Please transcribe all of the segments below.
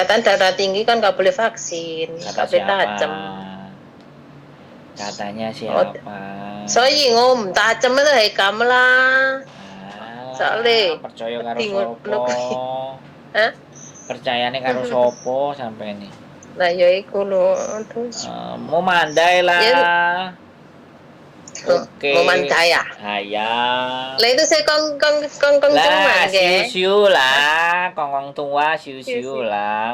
Katanya darah tinggi kan nggak boleh vaksin, Kata nggak boleh siapa? tajam. Katanya siapa? Soalnya ngom tajam itu hai kamu lah. Alah, Soalnya percaya karo bingung sopo? Hah? Percayane karo sopo sampai ini? Nah ya iku lho. Mau mandai lah. Ya, Oke. mau mandai ya? Hayang. Lah itu saya kong Lah, cuman ke. siu lah, kongkong tua siu lah,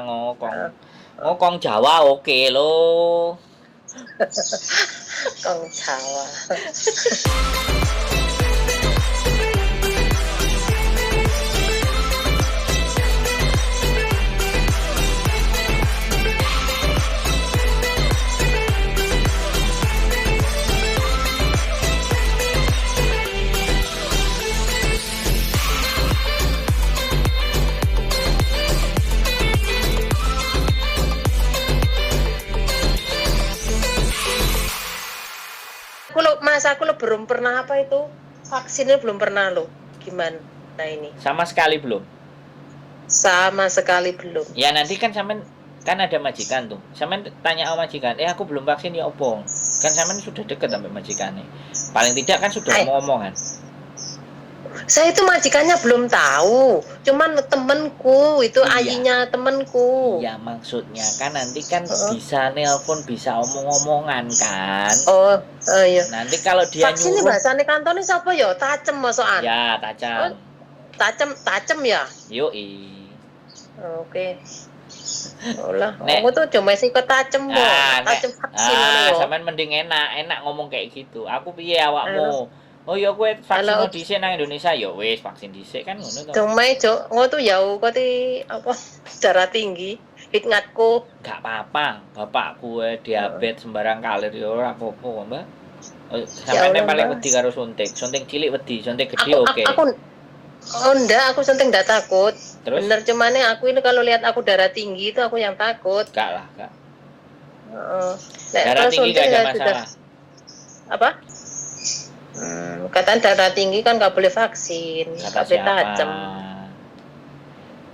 ngokong Jawa oke lo. Kong Jawa. Aku lo belum pernah apa itu vaksinnya belum pernah lo. Gimana ini? Sama sekali belum. Sama sekali belum. Ya nanti kan sampean kan ada majikan tuh. Sampean tanya sama majikan, aku belum vaksin ya opo? Kan sampean sudah deket sampai majikannya. Paling tidak kan sudah ngomong kan. Saya itu majikannya belum tahu, cuman temenku itu ayinya temenku. Iya maksudnya kan nanti kan bisa nelpon, bisa omong-omongan kan. Oh iya. Nanti kalau dia vaksin ini bahasane kantone siapa ya? Tajam masokan. Ya tajam. Tajam ya. Yoi. Oke. Olah, kamu tuh cuma sih tajam mo, tajam vaksin loh. Sampean mending enak ngomong kayak gitu. Aku piye awakmu? Oh ya gue vaksin dhisik nang Indonesia ya wis vaksin dhisik kan ngono to. Cuma tuh jauh kok apa darah tinggi, ingatku. Gak apa-apa, bapakku diabetes sembarang kalir ya ora apa-apa, Mbak. Sampeyan paling wedi karo suntik. Suntik cilik wedi, suntik gede oke. Aku suntik enggak takut. Terus? Bener cuman aku ini kalau lihat aku darah tinggi itu aku yang takut. Gak lah, gak. Darah tinggi gak ada masalah. Apa? Katanya darah tinggi kan nggak boleh vaksin, kata siapa? Tajam.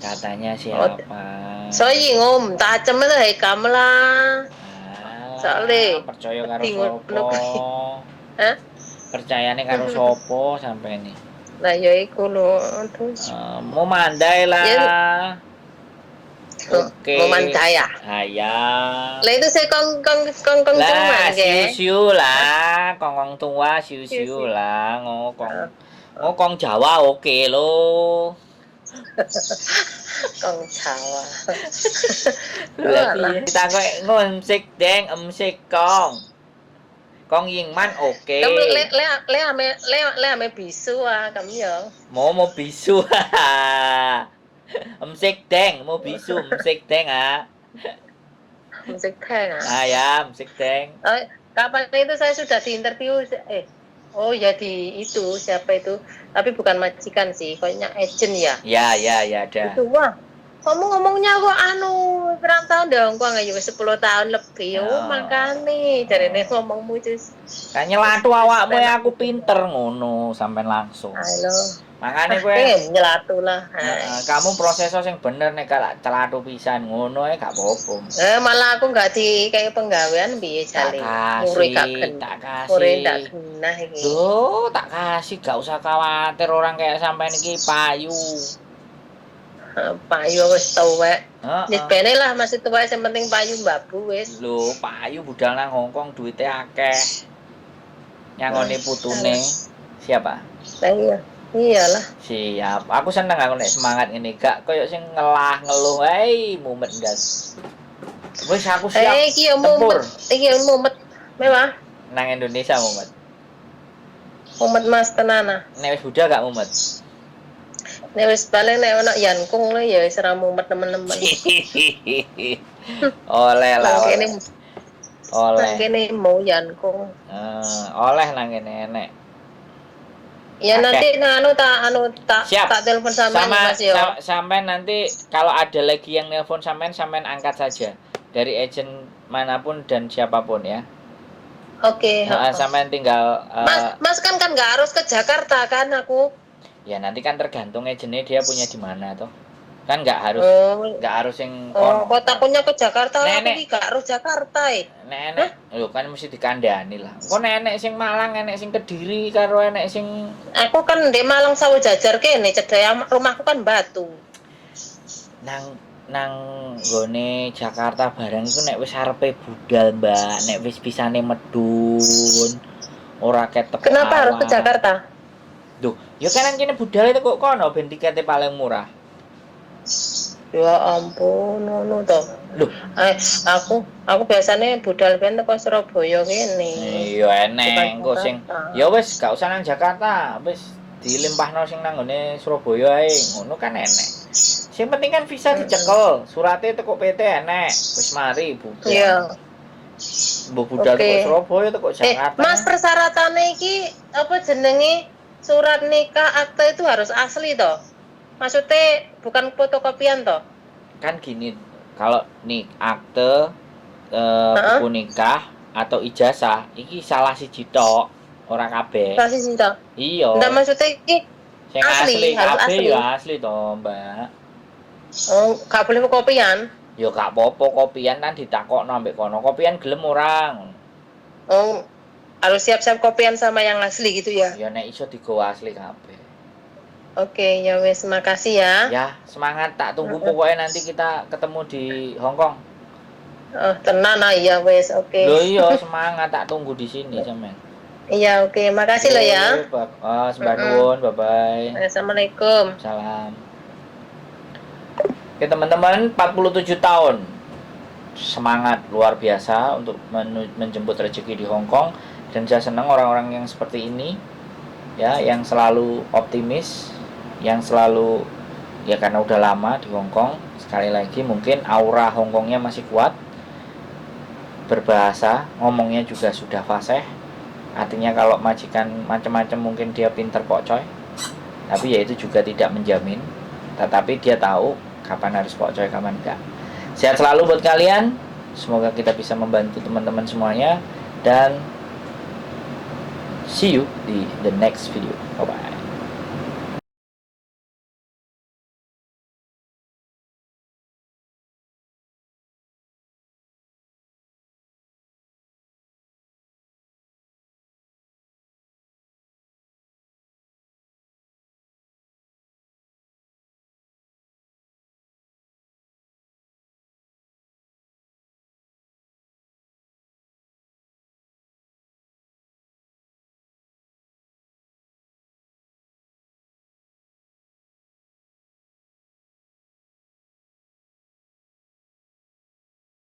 Katanya siapa? Soalnya ngom tajam itu hai kamu lah. Soalnya percaya karo sopo? Percayane karo sopo sampai ini? Nah ya iku lho. Mau mandai lah. Ya. Oke. Mau mandai ya? Hayang. Lah itu saya kong cuman ke. Siu lah, kongkong tua siu lah, ngokong Jawa oke lo. Kong Jawa. Kita kok ngomsik deng emsik kong. Kong Yingman oke. Le ame bisu kamu ya. Mau bisu. Emsik deng, mau bisu, emsik deng Musik deng ya, musik deng. Kapan itu saya sudah diinterview oh ya di itu siapa itu? Tapi bukan majikan sih, kayaknya agent ya. Ya ada. Itu wah. Kamu ngomongnya kok berapa tahun dong? Kok nggak 10 tahun lebih. Oh, makane jarene ngomongmu terus. Kan nyelatu awakmu aku pinter ngono sampai langsung. Halo. Makanya gue nyelatu lah. Kamu prosesor yang bener nih kalau celatu pisan ngono gak apa-apa. Malah aku nggak di kayak penggawean biye jale. Tak kasih. Loh, tak kasih gak usah khawatir orang kayak sampai niki payu. Payu wis tuwek. Wis bene lah masih tuwek sing penting payu mbabu wis. Lho, payu budal nang Hongkong duite akeh. Nyangone putune. Siapa? Iya. Iyalah. Siap. Aku seneng aku nek semangat ini gak koyo sing ngeluh. Mumet ndas. Wis aku siap. Iki mumet. Mewah. Nang Indonesia mumet. Mumet Mas tenana. Nek wis budal gak mumet. Nek wis balik nek ono yankung le ya wis ora mumet temen-temen. Oleh lah. Oleh. Nang kene mau yankung. Oleh nang kene enek. Ya nanti tak telepon sampean Mas yo. Sampean nanti kalau ada lagi yang nelpon sampean angkat saja dari agent manapun dan siapapun ya. Oke. Sampean tinggal Mas kan nggak harus ke Jakarta kan aku. Ya nanti kan tergantung agentnya dia punya di mana toh. Kan Oh, nggak harus yang oh, kono. kok takutnya ke Jakarta, aku Nenek iki gak harus Jakarta. nenek lho kan mesti dikandani lah. Engko nenek sing Malang, nenek sing Kediri karo nenek sing Aku kan di Malang Sawu Jajar kene, cedek rumahku kan Batu. nang nang nggone Jakarta barang iku nek wis arepe budal, Mbak, nek wis pisane medun, ora ket teko Kenapa harus ke awak. Jakarta? Duh, ya kan kene budal itu kok kono ben tiketnya paling murah. Ya ampun, ngono to. Loh, Aku biasanya budal ben teko Surabaya kene. iya Bukan eneng engko sing Jakarta. ya wis gak usah nang Jakarta, wis dilimpahno sing nang nggone Surabaya ae, ngono kan enek. Sing penting kan visa dicekel, surate teko PT enek, wis mari budal. Iya. Mbok budal teko Oke. Surabaya teko Jakarta. Mas, persyaratannya iki apa jenenge surat nikah akte itu harus asli toh? Maksudnya bukan fotokopian toh? Kan gini, kalau nih akte buku nikah atau ijazah iki salah siji tok, ora kabeh. Asli sih toh. Iya. Nggak, maksudnya iki Sing asli, harus kabeh asli. ya asli to, Mbak. Oh, gak boleh kopian. Ya gak apa-apa kopian kan ditakokno ambek kono. Kopian gelem orang. Oh, harus siap-siap kopian sama yang asli gitu ya. Ya nek iso digawa asli kabeh. Oke, ya wes, makasih ya. Ya, semangat tak tunggu pokoknya nanti kita ketemu di Hong Kong. Oh, tenan ah, ya wes, oke. Loh iya, semangat tak tunggu di sini, sampean. Iya, oke, makasih lo ya. Sembah nuwun, bye-bye. Assalamualaikum. Salam. Oke teman-teman, 47 tahun. Semangat luar biasa untuk menjemput rezeki di Hong Kong. Dan saya senang orang-orang yang seperti ini, ya, yang selalu optimis, yang selalu, ya karena udah lama di Hong Kong. Sekali lagi mungkin aura Hong Kongnya masih kuat, berbahasa, ngomongnya juga sudah fasih. Artinya kalau majikan macam-macam mungkin dia pinter pokcoy, tapi ya itu juga tidak menjamin. Tetapi dia tahu kapan harus pokcoy, kapan enggak. Sehat selalu buat kalian. Semoga kita bisa membantu teman-teman semuanya. Dan see you di the next video. Bye bye.